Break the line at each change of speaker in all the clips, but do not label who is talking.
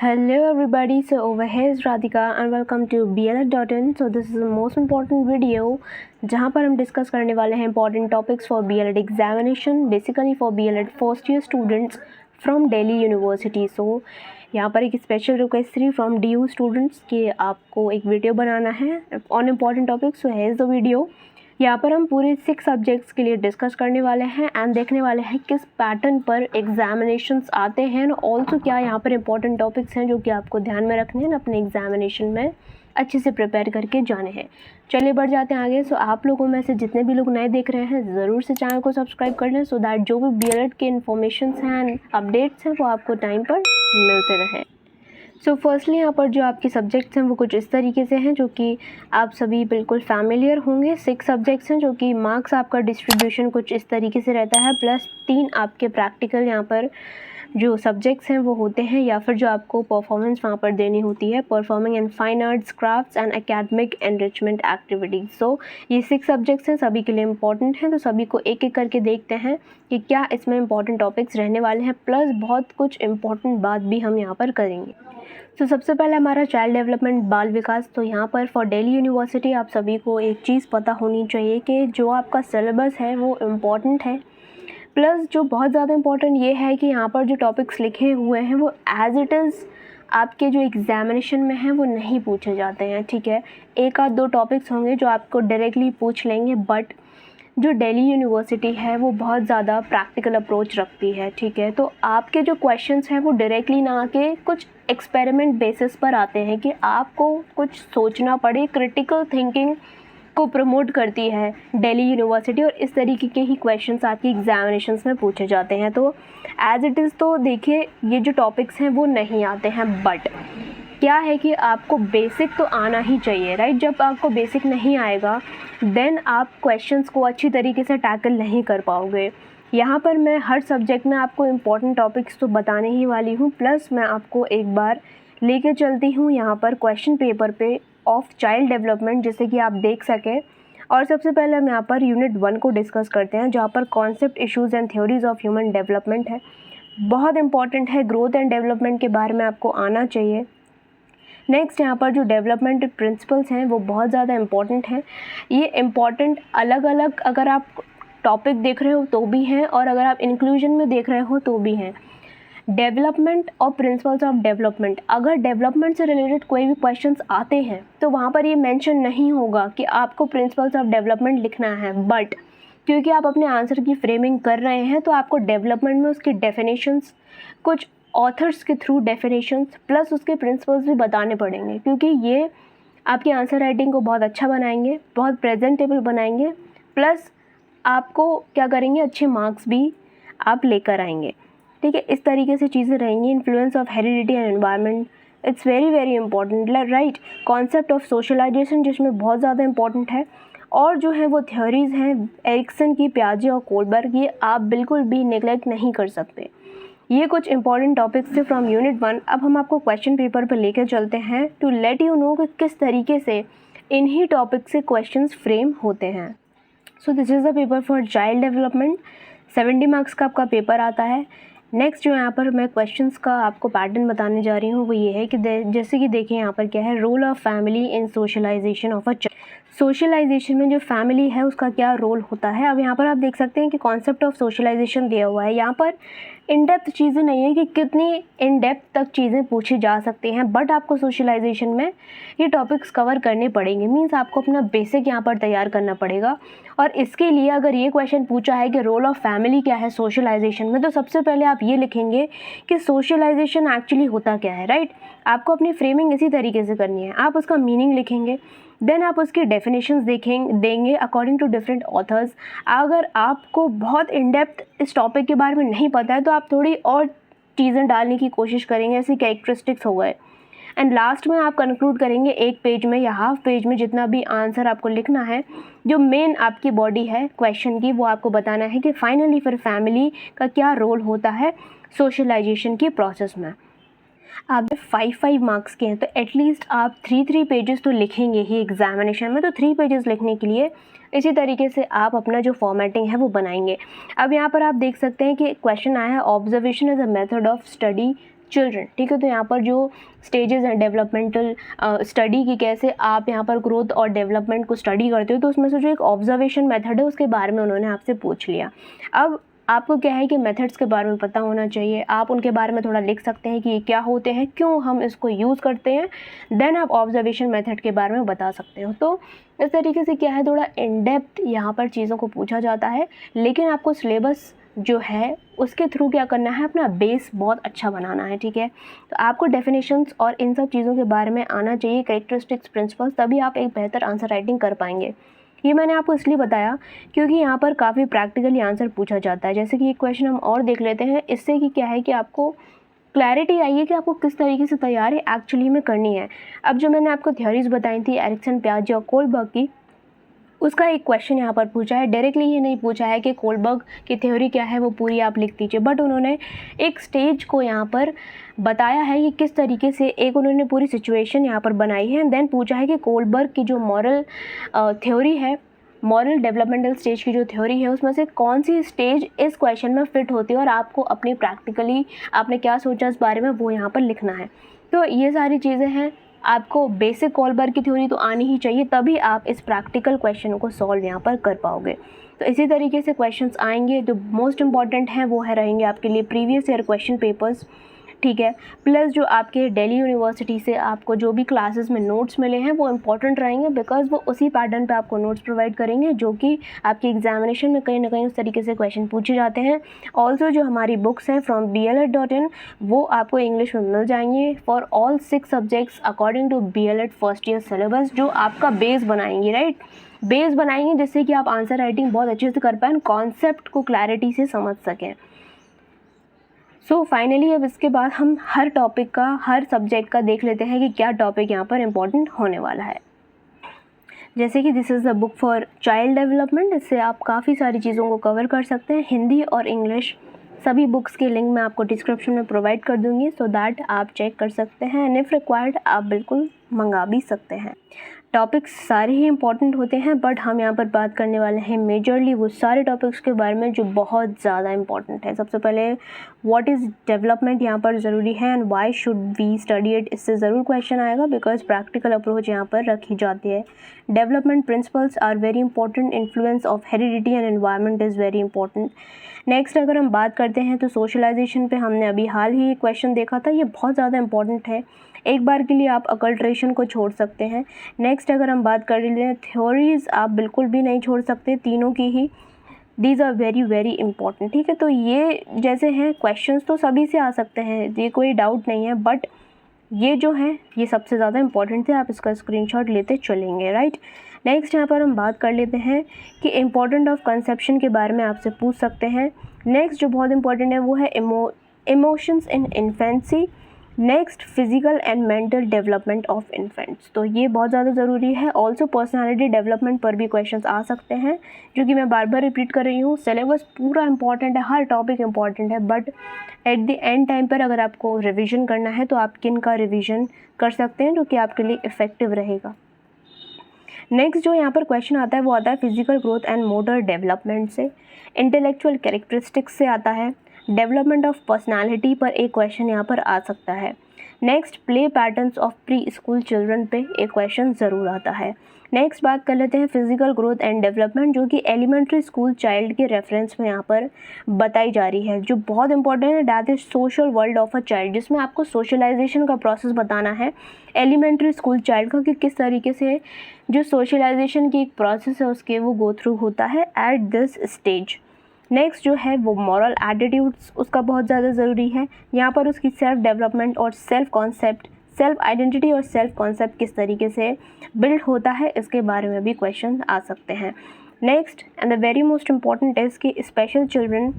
Hello everybody, so over here is Radhika and welcome to BLED.in. So this is the most important video जहाँ पर हम discuss करने वाले हैं important topics for BLED examination, basically for BLED first year students from Delhi University. So यहाँ पर एक special request थी फ्रॉम DU स्टूडेंट्स कि आपको एक वीडियो बनाना है ऑन इम्पॉर्टेंट टॉपिक्स. सो है द वीडियो. यहाँ पर हम पूरे 6 सब्जेक्ट्स के लिए डिस्कस करने वाले हैं एंड देखने वाले हैं किस पैटर्न पर एग्जामिनेशंस आते हैं और ऑल्सो क्या यहाँ पर इंपॉर्टेंट टॉपिक्स हैं जो कि आपको दैट में रखने हैं अपने एग्जामिनेशन में अच्छे से प्रिपेयर करके जाने हैं. चलिए बढ़ जाते हैं आगे. सो आप लोगों में से जितने भी लोग नए देख रहे हैं ज़रूर से चैनल को सब्सक्राइब कर लें सो दैट जो भी BLED के इन्फॉर्मेशन हैं एंड अपडेट्स हैं वो आपको टाइम पर मिलते रहें. सो फर्स्टली यहाँ पर जो आपके सब्जेक्ट्स हैं वो कुछ इस तरीके से हैं जो कि आप सभी बिल्कुल फैमिलियर होंगे. 6 सब्जेक्ट्स हैं जो कि मार्क्स आपका डिस्ट्रीब्यूशन कुछ इस तरीके से रहता है प्लस 3 आपके प्रैक्टिकल यहाँ पर जो सब्जेक्ट्स हैं वो होते हैं या फिर जो आपको परफॉर्मेंस वहाँ पर देनी होती है performing in fine arts crafts and academic enrichment activities. So ये 6 सब्जेक्ट्स हैं, सभी के लिए इंपॉर्टेंट हैं. तो सभी को एक एक करके देखते हैं कि क्या इसमें इंपॉर्टेंट टॉपिक्स रहने वाले हैं प्लस बहुत कुछ इंपॉर्टेंट बात भी हम यहाँ पर करेंगे. तो सबसे पहले हमारा चाइल्ड डेवलपमेंट बाल विकास. तो यहाँ पर फॉर दिल्ली यूनिवर्सिटी आप सभी को एक चीज़ पता होनी चाहिए कि जो आपका सिलेबस है वो इम्पॉर्टेंट है प्लस जो बहुत ज़्यादा इम्पॉर्टेंट ये है कि यहाँ पर जो टॉपिक्स लिखे हुए हैं वो एज इट इज़ आपके जो एग्ज़ामिनेशन में हैं वो नहीं पूछे जाते हैं. ठीक है, एक आध 2 टॉपिक्स होंगे जो आपको डायरेक्टली पूछ लेंगे बट जो दिल्ली यूनिवर्सिटी है वो बहुत ज़्यादा प्रैक्टिकल अप्रोच रखती है. ठीक है, तो आपके जो क्वेश्चंस हैं वो डायरेक्टली ना आके कुछ एक्सपेरिमेंट बेसिस पर आते हैं कि आपको कुछ सोचना पड़े. क्रिटिकल थिंकिंग को प्रमोट करती है दिल्ली यूनिवर्सिटी और इस तरीके के ही क्वेश्चंस आपकी एग्जामिनेशंस में पूछे जाते हैं. तो एज इट इज़ तो देखिए ये जो टॉपिक्स हैं वो नहीं आते हैं बट क्या है कि आपको बेसिक तो आना ही चाहिए, राइट. जब आपको बेसिक नहीं आएगा देन आप क्वेश्चंस को अच्छी तरीके से टैकल नहीं कर पाओगे. यहाँ पर मैं हर सब्जेक्ट में आपको इम्पॉर्टेंट टॉपिक्स तो बताने ही वाली हूँ प्लस मैं आपको एक बार लेके चलती हूँ यहाँ पर क्वेश्चन पेपर पे ऑफ चाइल्ड डेवलपमेंट जिससे कि आप देख सकें. और सबसे पहले हम यहाँ पर यूनिट 1 को डिस्कस करते हैं जहाँ पर concept issues and theories of human development है. बहुत इंपॉर्टेंट है, ग्रोथ एंड डेवलपमेंट के बारे में आपको आना चाहिए. नेक्स्ट यहाँ पर जो डेवलपमेंट प्रिंसिपल्स हैं वो बहुत ज़्यादा इम्पॉर्टेंट हैं. ये इम्पॉर्टेंट अलग अलग अगर आप टॉपिक देख रहे हो तो भी हैं और अगर आप इंक्लूजन में देख रहे हो तो भी हैं. डेवलपमेंट और प्रिंसिपल्स ऑफ डेवलपमेंट, अगर डेवलपमेंट से रिलेटेड कोई भी क्वेश्चंस आते हैं तो वहाँ पर ये मेंशन नहीं होगा कि आपको प्रिंसिपल्स ऑफ डेवलपमेंट लिखना है बट क्योंकि आप अपने आंसर की फ्रेमिंग कर रहे हैं तो आपको डेवलपमेंट में उसकी डेफिनेशंस कुछ ऑथर्स के थ्रू डेफिनेशंस प्लस उसके प्रिंसिपल्स भी बताने पड़ेंगे क्योंकि ये आपकी आंसर राइटिंग को बहुत अच्छा बनाएंगे, बहुत प्रेजेंटेबल बनाएंगे प्लस आपको क्या करेंगे अच्छे मार्क्स भी आप लेकर आएंगे. ठीक है, इस तरीके से चीज़ें रहेंगी. Influence of heredity and environment, it's very very important, right. Concept of socialisation जिसमें बहुत ज़्यादा इंपॉर्टेंट है और जो है वो थ्योरीज़ हैं एरिक्सन की, पियाजे और कोलबर्ग, ये आप बिल्कुल भी नेगलेक्ट नहीं कर सकते. ये कुछ इंपॉर्टेंट टॉपिक्स थे फ्रॉम यूनिट 1. अब हम आपको क्वेश्चन पेपर पर लेकर चलते हैं टू लेट यू नो कि किस तरीके से इन्हीं टॉपिक से क्वेश्चंस फ्रेम होते हैं. So this is the paper for child development. 70 marks का आपका पेपर आता है. नेक्स्ट जो यहाँ पर मैं क्वेश्चंस का आपको पैटर्न बताने जा रही हूँ वो ये है कि जैसे कि देखिए यहाँ पर क्या है, role of family in socialisation of a child. Socialisation में जो फैमिली है उसका क्या रोल होता है. अब यहाँ पर आप देख सकते हैं कि कॉन्सेप्ट ऑफ सोशलाइजेशन दिया हुआ है. यहाँ पर इन डेप्थ चीज़ें नहीं है कि कितनी इन डेप्थ तक चीज़ें पूछी जा सकती हैं बट आपको सोशलाइजेशन में ये टॉपिक्स कवर करने पड़ेंगे. मीन्स आपको अपना बेसिक यहाँ पर तैयार करना पड़ेगा और इसके लिए अगर ये क्वेश्चन पूछा है कि रोल ऑफ फैमिली क्या है सोशलाइजेशन में तो सबसे पहले आप ये लिखेंगे कि सोशलाइजेशन एक्चुअली होता क्या है, राइट. आपको अपनी फ्रेमिंग इसी तरीके से करनी है. आप उसका मीनिंग लिखेंगे देन आप उसकी डेफिनेशंस देंगे अकॉर्डिंग टू डिफरेंट ऑथर्स. अगर आपको बहुत इन डेप्थ इस टॉपिक के बारे में नहीं पता है तो आप थोड़ी और चीज़ें डालने की कोशिश करेंगे, ऐसी कैरेक्टरिस्टिक्स हो गए. एंड लास्ट में आप कंक्लूड करेंगे एक पेज में या हाफ पेज में जितना भी आंसर आपको लिखना है, जो मेन आपकी बॉडी है क्वेश्चन की वो आपको बताना है कि फाइनली फिर फैमिली का क्या रोल होता है सोशलाइजेशन की प्रोसेस में. आप 5 मार्क्स के हैं तो एटलीस्ट आप 3 पेजेस तो लिखेंगे ही एग्जामिनेशन में. तो 3 पेजेस लिखने के लिए इसी तरीके से आप अपना जो फॉर्मेटिंग है वो बनाएंगे. अब यहाँ पर आप देख सकते हैं कि क्वेश्चन आया है, observation as a method of study children, ठीक है। तो यहाँ पर जो स्टेजेस हैं डेवलपमेंटल स्टडी की, कैसे आप यहाँ पर ग्रोथ और डेवलपमेंट को स्टडी करते हो, तो उसमें से जो एक ऑब्जर्वेशन मेथड है उसके बारे में उन्होंने आपसे पूछ लिया। अब आपको क्या है कि मेथड्स के बारे में पता होना चाहिए, आप उनके बारे में थोड़ा लिख सकते हैं कि ये क्या होते हैं, क्यों हम इसको यूज़ करते हैं, देन आप ऑब्जर्वेशन मेथड के बारे में बता सकते हो। तो इस तरीके से क्या है, थोड़ा इन डेप्थ यहाँ पर चीज़ों को पूछा जाता है, लेकिन आपको सिलेबस जो है उसके थ्रू क्या करना है, अपना बेस बहुत अच्छा बनाना है, ठीक है। तो आपको डेफिनेशंस और इन सब चीज़ों के बारे में आना चाहिए, कैरेक्टरिस्टिक्स, प्रिंसिपल्स, तभी आप एक बेहतर आंसर राइटिंग कर पाएंगे। ये मैंने आपको इसलिए बताया क्योंकि यहाँ पर काफ़ी प्रैक्टिकली आंसर पूछा जाता है। जैसे कि एक क्वेश्चन हम और देख लेते हैं, इससे कि क्या है कि आपको क्लैरिटी आई है कि आपको किस तरीके से तैयारी एक्चुअली में करनी है। अब जो मैंने आपको थ्योरीज बताई थी एरिक्सन, पियाजे और कोलबर्ग की, उसका एक क्वेश्चन यहाँ पर पूछा है। डायरेक्टली ये नहीं पूछा है कि कोलबर्ग की थ्योरी क्या है वो पूरी आप लिख दीजिए, बट उन्होंने एक स्टेज को यहाँ पर बताया है कि किस तरीके से, एक उन्होंने पूरी सिचुएशन यहाँ पर बनाई है, देन पूछा है कि कोलबर्ग की जो मॉरल थ्योरी है, मॉरल डेवलपमेंटल स्टेज की जो थ्योरी है, उसमें से कौन सी स्टेज इस क्वेश्चन में फिट होती है और आपको अपनी प्रैक्टिकली आपने क्या सोचा इस बारे में वो यहाँ पर लिखना है। तो ये सारी चीज़ें हैं, आपको बेसिक कोलबर्ग की थ्योरी तो आनी ही चाहिए, तभी आप इस प्रैक्टिकल क्वेश्चन को सॉल्व यहाँ पर कर पाओगे। तो इसी तरीके से क्वेश्चंस आएंगे। जो मोस्ट इंपॉर्टेंट हैं वो है रहेंगे आपके लिए प्रीवियस ईयर क्वेश्चन पेपर्स, ठीक है, प्लस जो आपके दिल्ली यूनिवर्सिटी से आपको जो भी क्लासेस में नोट्स मिले हैं वो इंपॉर्टेंट रहेंगे, बिकॉज वो उसी पैटर्न पे आपको नोट्स प्रोवाइड करेंगे जो कि आपके एग्जामिनेशन में कहीं ना कहीं उस तरीके से क्वेश्चन पूछे जाते हैं। ऑल्सो जो हमारी बुक्स हैं फ्रॉम BLED.in वो आपको इंग्लिश में मिल जाएंगी for all 6 subjects according to BLED first year syllabus, जो आपका बेस बनाएंगी, राइट, बेस बनाएंगे जिससे कि आप आंसर राइटिंग बहुत अच्छे से कर पाएँ, कॉन्सेप्ट को क्लैरिटी से समझ सकें। सो फाइनली अब इसके बाद हम हर टॉपिक का, हर सब्जेक्ट का देख लेते हैं कि क्या टॉपिक यहाँ पर इम्पोर्टेंट होने वाला है। जैसे कि this is the book for child development, इससे आप काफ़ी सारी चीज़ों को कवर कर सकते हैं। हिंदी और इंग्लिश सभी बुक्स के लिंक मैं आपको डिस्क्रिप्शन में प्रोवाइड कर दूँगी, सो दैट आप चेक कर सकते हैं, एंड इफ़ रिक्वायर्ड आप बिल्कुल मंगा भी सकते हैं। टॉपिक्स सारे ही इंपॉर्टेंट होते हैं, बट हम यहाँ पर बात करने वाले हैं मेजरली वो सारे टॉपिक्स के बारे में जो बहुत ज़्यादा इंपॉर्टेंट है। सबसे पहले व्हाट इज़ डेवलपमेंट यहाँ पर ज़रूरी है, and why should we study it, इससे ज़रूर क्वेश्चन आएगा, बिकॉज प्रैक्टिकल अप्रोच यहाँ पर रखी जाती है। Development principles are very important, influence of heredity and environment is very important. Next अगर हम बात करते हैं तो सोशलाइजेशन पे हमने अभी हाल ही एक क्वेश्चन देखा था, ये बहुत ज़्यादा इंपॉर्टेंट है, एक बार के लिए आप अकल्ट्रेशन को छोड़ सकते हैं। नेक्स्ट अगर हम बात कर लें थ्योरीज़, आप बिल्कुल भी नहीं छोड़ सकते, तीनों की ही, these are very very important, ठीक है। तो ये जैसे हैं क्वेश्चंस तो सभी से आ सकते हैं, ये कोई डाउट नहीं है, बट ये जो हैं ये सबसे ज़्यादा इंपॉर्टेंट थे, आप इसका स्क्रीनशॉट लेते चलेंगे, राइट। नेक्स्ट यहाँ पर हम बात कर लेते हैं कि इम्पोर्टेंट ऑफ कंसेप्शन के बारे में आपसे पूछ सकते हैं। नेक्स्ट जो बहुत इंपॉर्टेंट है वो है emotions in infancy. Next physical and mental development of infants, तो ये बहुत ज़्यादा ज़रूरी है। ऑल्सो पर्सनालिटी डेवलपमेंट पर भी क्वेश्चंस आ सकते हैं, जो कि मैं बार बार रिपीट कर रही हूँ। सिलेबस पूरा इंपॉर्टेंट है, हर टॉपिक इंपॉर्टेंट है, but at the end time पर अगर आपको रिवीजन करना है तो आप किन का रिवीजन कर सकते हैं जो कि आपके लिए इफ़ेक्टिव रहेगा। नेक्स्ट जो यहाँ पर क्वेश्चन आता है वो आता है physical growth and motor development से, इंटेलेक्चुअल कैरेक्टरिस्टिक्स से आता है, डेवलपमेंट ऑफ पर्सनालिटी पर एक क्वेश्चन यहाँ पर आ सकता है। Next play patterns of pre school children पे एक क्वेश्चन ज़रूर आता है। नेक्स्ट बात कर लेते हैं फिजिकल ग्रोथ एंड डेवलपमेंट, जो कि एलिमेंट्री स्कूल चाइल्ड के रेफरेंस में यहाँ पर बताई जा रही है, जो बहुत इंपॉर्टेंट है। That is social world of a child, जिसमें आपको सोशलाइजेशन का प्रोसेस बताना है एलिमेंट्री स्कूल चाइल्ड का, कि किस तरीके से जो सोशलाइजेशन की एक प्रोसेस है उसके वो गो थ्रू होता है एट दिस स्टेज। नेक्स्ट जो है वो मॉरल एटीट्यूड्स, उसका बहुत ज़्यादा ज़रूरी है। यहाँ पर उसकी सेल्फ डेवलपमेंट और सेल्फ कॉन्सेप्ट, सेल्फ आइडेंटिटी और सेल्फ कॉन्सेप्ट किस तरीके से बिल्ड होता है, इसके बारे में भी क्वेश्चन आ सकते हैं। Next and the very most important is कि स्पेशल चिल्ड्रन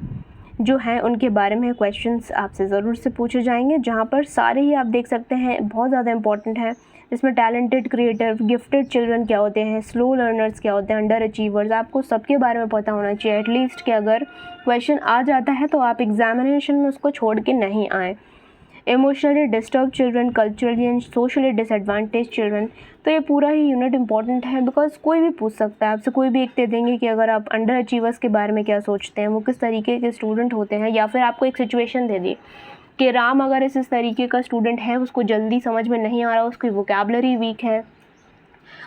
जो हैं उनके बारे में क्वेश्चंस आपसे ज़रूर से पूछे जाएंगे, जहाँ पर सारे ही आप देख सकते हैं बहुत ज़्यादा इंपॉर्टेंट है। इसमें टैलेंटेड, क्रिएटिव, गिफ्टेड चिल्ड्रन क्या होते हैं, स्लो लर्नर्स क्या होते हैं, अंडर अचीवर्स, आपको सबके बारे में पता होना चाहिए एटलीस्ट, कि अगर क्वेश्चन आ जाता है तो आप एग्जामिनेशन में उसको छोड़ के नहीं आएँ। Emotionally disturb children, culturally and socially disadvantage children, तो ये पूरा ही यूनिट इंपॉर्टेंट है, बिकॉज कोई भी पूछ सकता है आपसे, कोई भी एक दे देंगे कि अगर आप अंडर अचीवर्स के बारे में क्या सोचते हैं, वो किस तरीके के स्टूडेंट होते हैं, या फिर आपको एक सिचुएशन दे दी कि राम अगर इस तरीके का स्टूडेंट है, उसको जल्दी समझ में नहीं आ रहा, उसकी वोकैबुलरी वीक है,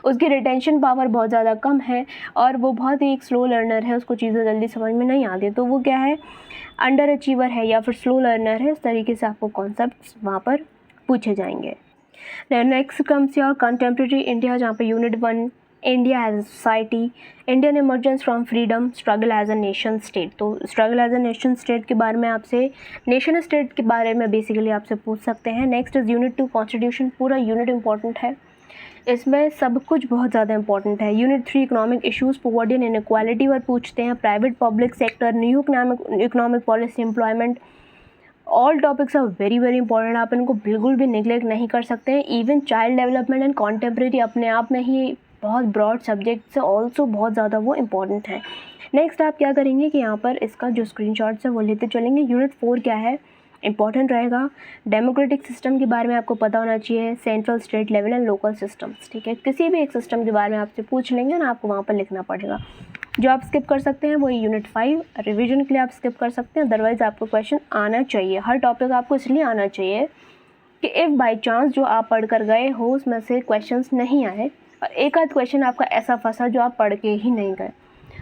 उसकी रिटेंशन पावर बहुत ज़्यादा कम है और वो बहुत ही एक स्लो लर्नर है, उसको चीज़ें जल्दी समझ में नहीं आती, तो वो क्या है, अंडर अचीवर है या फिर स्लो लर्नर है। इस तरीके से आपको कॉन्सेप्ट्स वहाँ पर पूछे जाएंगे। Next comes your contemporary India, जहाँ पे unit 1 India as a society, Indian emergence from freedom, struggle as a nation state. तो struggle as a nation state के बारे में आपसे, नेशन स्टेट के बारे में बेसिकली आपसे पूछ सकते हैं। नेक्स्ट इज यूनिट 2 कॉन्स्टिट्यूशन, पूरा यूनिट इंपॉर्टेंट है, इसमें सब कुछ बहुत ज़्यादा इंपॉर्टेंट है। Unit 3 economic issues, poverty and inequality पर पूछते हैं। Private public sector, new economic policy, employment, all topics are very very important, आप इनको बिल्कुल भी निगलेक्ट नहीं कर सकते हैं। Even child development and contemporary अपने आप में ही बहुत ब्रॉड सब्जेक्ट्स है, ऑल्सो बहुत ज़्यादा वो इंपॉर्टेंट है। नेक्स्ट आप क्या करेंगे कि यहाँ पर इसका जो स्क्रीनशॉट्स है वो लेते चलेंगे। यूनिट 4 क्या है, इंपॉर्टेंट रहेगा। डेमोक्रेटिक सिस्टम के बारे में आपको पता होना चाहिए, central, state level and local systems, ठीक है। किसी भी एक सिस्टम के बारे में आपसे पूछ लेंगे ना, आपको वहाँ पर लिखना पड़ेगा। जो आप स्किप कर सकते हैं वो यूनिट 5 रिवीजन के लिए आप स्किप कर सकते हैं, अदरवाइज आपको क्वेश्चन आना चाहिए। हर टॉपिक आपको इसलिए आना चाहिए कि इफ़ बाई चांस जो आप पढ़ कर गए हो उसमें से क्वेश्चंस नहीं आए और एक आध क्वेश्चन आपका ऐसा फंसा जो आप पढ़ के ही नहीं गए,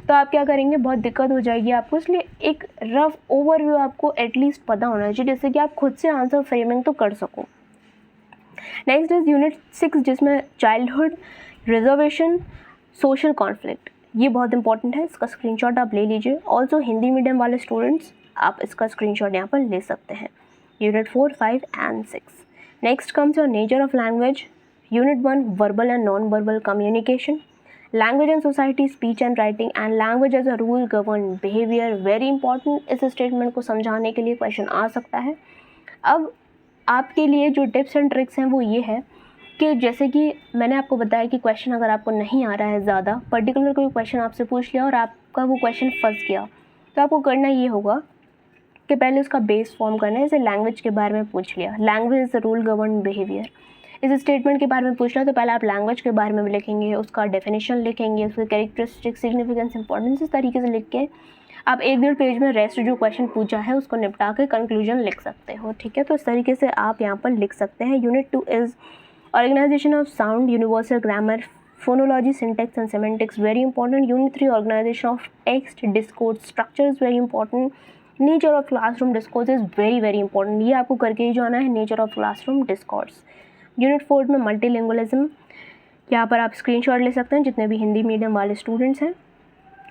तो आप क्या करेंगे, बहुत दिक्कत हो जाएगी आपको। इसलिए एक रफ ओवरव्यू आपको एटलीस्ट पता होना चाहिए, जिससे कि आप खुद से आंसर फ्रेमिंग तो कर सको। नेक्स्ट इज यूनिट 6, जिसमें चाइल्डहुड, रिजर्वेशन, सोशल कॉन्फ्लिक्ट, ये बहुत इंपॉर्टेंट है, इसका स्क्रीनशॉट आप ले लीजिए। ऑल्सो हिंदी मीडियम वाले स्टूडेंट्स आप इसका स्क्रीनशॉट यहाँ पर ले सकते हैं। Unit 4, 5 and 6। Next comes your nature of language, unit 1 verbal and non verbal communication, language and society, speech and writing and language as a rule govern behaviour, very important. इस statement को समझाने के लिए क्वेश्चन आ सकता है। अब आपके लिए जो टिप्स एंड ट्रिक्स हैं वो ये है कि जैसे कि मैंने आपको बताया कि क्वेश्चन अगर आपको नहीं आ रहा है ज़्यादा, पर्टिकुलर कोई क्वेश्चन आपसे पूछ लिया और आपका वो क्वेश्चन फंस गया, तो आपको करना ये होगा कि पहले उसका बेस फॉर्म करना है। जैसे लैंग्वेज के बारे में पूछ लिया, language is the rule govern behaviour, इस स्टेटमेंट के बारे में पूछ लिया तो पहले आप लैंग्वेज के बारे में लिखेंगे, उसका डेफिनेशन लिखेंगे, उसके कैरेक्टरिस्टिक, सिग्निफिकेंस, इंपॉर्टेंस, इस तरीके से लिख के आप 1-1.5 पेज में रेस्ट जो क्वेश्चन पूछा है उसको निपटा के कंक्लूजन लिख सकते हो, ठीक है। तो इस तरीके से आप यहाँ पर लिख सकते हैं। Unit 2 is organisation of sound, universal grammar, phonology, syntax and semantics, very important. Unit 3 organisation of text, discourse, structure is very important. Nature of classroom discourse is very very important, ये आपको करके ही जाना है, nature of classroom discourse. Unit 4 में multilingualism, यहाँ पर आप स्क्रीनशॉट ले सकते हैं जितने भी हिंदी मीडियम वाले स्टूडेंट्स हैं।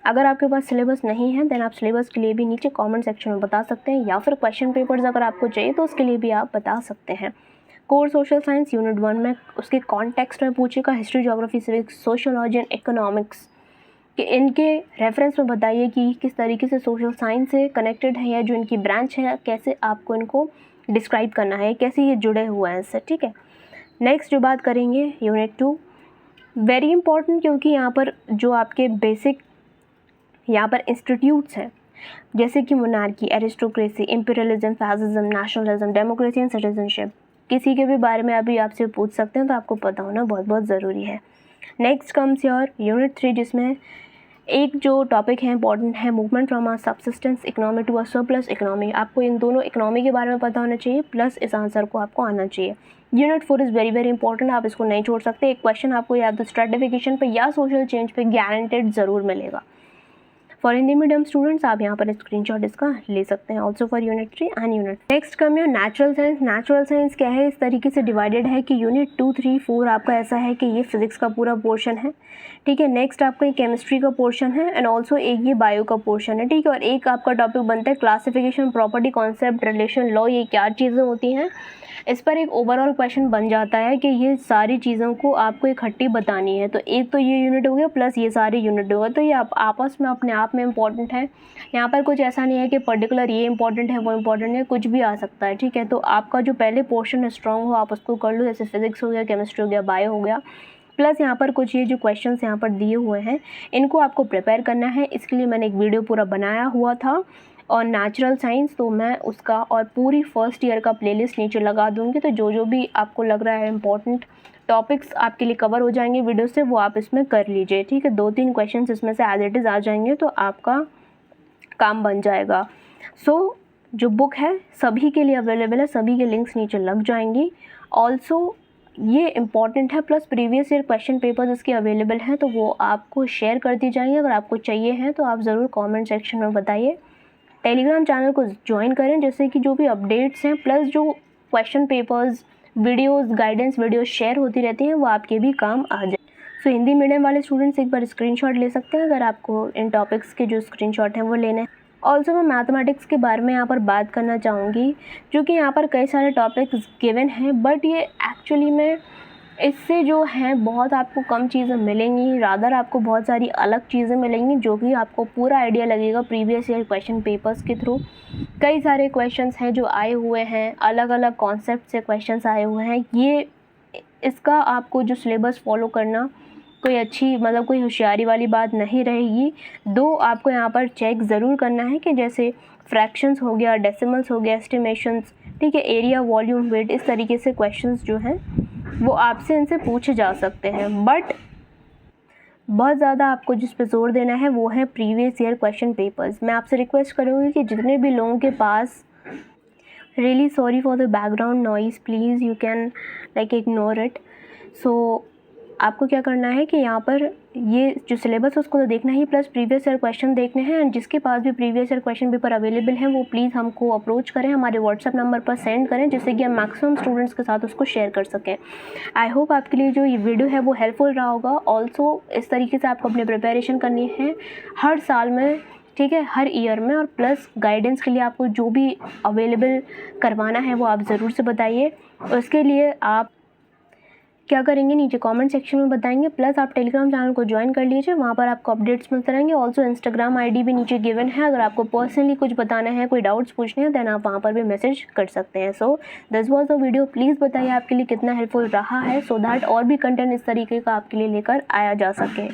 अगर आपके पास सिलेबस नहीं है देन आप सिलेबस के लिए भी नीचे कमेंट सेक्शन में बता सकते हैं, या फिर क्वेश्चन पेपर्स अगर आपको चाहिए तो उसके लिए भी आप बता सकते हैं। कोर सोशल साइंस यूनिट 1 में उसके कॉन्टेक्स्ट में पूछेगा, history, geography, civics, sociology and economics कि इनके रेफरेंस में बताइए कि किस तरीके से सोशल साइंस से कनेक्टेड है या जो इनकी ब्रांच है कैसे आपको इनको डिस्क्राइब करना है, कैसे ये जुड़े हुए हैं इससे, ठीक है। नेक्स्ट जो बात करेंगे यूनिट 2, वेरी इंपॉर्टेंट, क्योंकि यहाँ पर जो आपके बेसिक यहाँ पर इंस्टीट्यूट्स हैं जैसे कि monarchy, aristocracy, imperialism, fascism, nationalism, democracy and citizenship, किसी के भी बारे में अभी आपसे पूछ सकते हैं, तो आपको पता होना बहुत बहुत ज़रूरी है। नेक्स्ट कम्स योर यूनिट 3, जिसमें एक जो टॉपिक है इंपॉर्टेंट है, movement from a subsistence economy to a surplus economy. आपको इन दोनों इकोनॉमी के बारे में पता होना चाहिए, प्लस इस आंसर को आपको आना चाहिए। Unit 4 is very very important, आप इसको नहीं छोड़ सकते। एक क्वेश्चन आपको या तो स्ट्रेटिफिकेशन पे या सोशल चेंज पे गारंटेड ज़रूर मिलेगा। फॉर हिंदी मीडियम स्टूडेंट्स आप यहाँ पर स्क्रीनशॉट इसका ले सकते हैं, also for unit 3 and unit. Next come है नेचुरल साइंस। नेचुरल साइंस क्या है, इस तरीके से डिवाइडेड है कि यूनिट 2, 3, 4 आपका ऐसा है कि ये फिजिक्स का पूरा पोर्शन है, ठीक है। नेक्स्ट आपका एक केमिस्ट्री का पोर्शन है एंड ऑल्सो एक ये बायो का पोर्शन है, ठीक है। और एक आपका टॉपिक बनता है classification, property, concept, relation, law, ये क्या चीज़ें होती हैं। इस पर एक ओवरऑल क्वेश्चन बन जाता है कि ये सारी चीज़ों को आपको इकट्ठी बतानी है, तो एक तो ये यूनिट हो गया प्लस ये सारे यूनिट हो गए, तो ये आपस में अपने आप में इंपॉर्टेंट है। यहाँ पर कुछ ऐसा नहीं है कि पर्टिकुलर ये इंपॉर्टेंट है वो इंपॉर्टेंट है, कुछ भी आ सकता है, ठीक है। तो आपका जो पहले पोर्शन है स्ट्रॉन्ग हो आप उसको कर लो, जैसे फिजिक्स हो गया, केमिस्ट्री हो गया, बायो हो गया, प्लस यहाँ पर कुछ ये जो क्वेश्चंस यहाँ पर दिए हुए हैं इनको आपको प्रिपेयर करना है। इसके लिए मैंने एक वीडियो पूरा बनाया हुआ था और नेचुरल साइंस, तो मैं उसका और पूरी फर्स्ट ईयर का प्लेलिस्ट नीचे लगा दूंगी, तो जो भी आपको लग रहा है इंपॉर्टेंट टॉपिक्स आपके लिए कवर हो जाएंगे वीडियो से, वो आप इसमें कर लीजिए, ठीक है। 2-3 क्वेश्चंस इसमें से एज इट इज़ आ जाएंगे तो आपका काम बन जाएगा। सो जो बुक है सभी के लिए अवेलेबल है, सभी के लिंक्स नीचे लग जाएंगी। ऑल्सो ये इम्पॉर्टेंट है, plus previous year question papers इसके अवेलेबल हैं, तो वो आपको शेयर कर दी जाएंगे। अगर आपको चाहिए हैं तो आप ज़रूर कमेंट सेक्शन में बताइए। टेलीग्राम चैनल को ज्वाइन करें, जिससे कि जो भी अपडेट्स हैं प्लस जो question papers videos guidance videos share होती रहती हैं वो आपके भी काम आ जाए। सो हिंदी मीडियम वाले स्टूडेंट्स एक बार स्क्रीनशॉट ले सकते हैं अगर आपको इन टॉपिक्स के जो स्क्रीनशॉट हैं वो लेने हैं। ऑल्सो मैं मैथमेटिक्स के बारे में यहाँ पर बात करना चाहूँगी, जो कि यहाँ पर कई सारे टॉपिक्स गिवन हैं, बट ये एक्चुअली में इससे जो है बहुत आपको कम चीज़ें मिलेंगी, रादर आपको बहुत सारी अलग चीज़ें मिलेंगी, जो कि आपको पूरा आइडिया लगेगा प्रीवियस ईयर क्वेश्चन पेपर्स के थ्रू। कई सारे क्वेश्चंस हैं जो आए हुए हैं, अलग अलग कॉन्सेप्ट से क्वेश्चंस आए हुए हैं। ये इसका आपको जो सिलेबस फॉलो करना कोई अच्छी मतलब कोई होशियारी वाली बात नहीं रहेगी। दो आपको यहाँ पर चेक ज़रूर करना है कि जैसे फ्रैक्शंस हो गया, डेसिमल्स हो गया, एस्टिमेशंस, ठीक है, एरिया, वॉल्यूम, वेट, इस तरीके से क्वेश्चंस जो हैं वो आपसे इनसे पूछे जा सकते हैं। बट बहुत ज़्यादा आपको जिस पे जोर देना है वो है प्रीवियस ईयर क्वेश्चन पेपर्स। मैं आपसे रिक्वेस्ट करूँगी कि जितने भी लोगों के पास, really sorry for the background noise, please you can like ignore it. So आपको क्या करना है कि यहाँ पर ये जो सिलेबस है उसको तो देखना ही, प्लस प्रीवियस ईयर क्वेश्चन देखने हैं। एंड जिसके पास भी previous year question paper available हैं वो प्लीज़ हमको अप्रोच करें, हमारे व्हाट्सएप नंबर पर सेंड करें, जिससे कि हम मैक्सिमम स्टूडेंट्स के साथ उसको शेयर कर सकें। आई होप आपके लिए जो ये वीडियो है वो हेल्पफुल रहा होगा। ऑल्सो इस तरीके से आपको अपनी प्रिपरेशन करनी है हर साल में, ठीक है, हर ईयर में, और प्लस गाइडेंस के लिए आपको जो भी अवेलेबल करवाना है वो आप ज़रूर से बताइए। उसके लिए आप क्या करेंगे नीचे कमेंट सेक्शन में बताएंगे, प्लस आप टेलीग्राम चैनल को ज्वाइन कर लीजिए, वहाँ पर आपको अपडेट्स मिलते रहेंगे। ऑल्सो इंस्टाग्राम आईडी भी नीचे गिवन है, अगर आपको पर्सनली कुछ बताना है, कोई डाउट्स पूछने हैं, देन आप वहाँ पर भी मैसेज कर सकते हैं। So this was the video. Please बताइए आपके लिए कितना हेल्पफुल रहा है, सो दैट और भी कंटेंट इस तरीके का आपके लिए लेकर आया जा सके।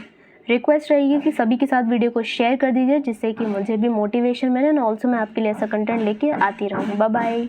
रिक्वेस्ट रहेगी कि सभी के साथ वीडियो को शेयर कर दीजिए, जिससे कि मुझे भी मोटिवेशन मिले, और ऑल्सो मैं आपके लिए ऐसा कंटेंट लेके आती रहूँ। Bye bye.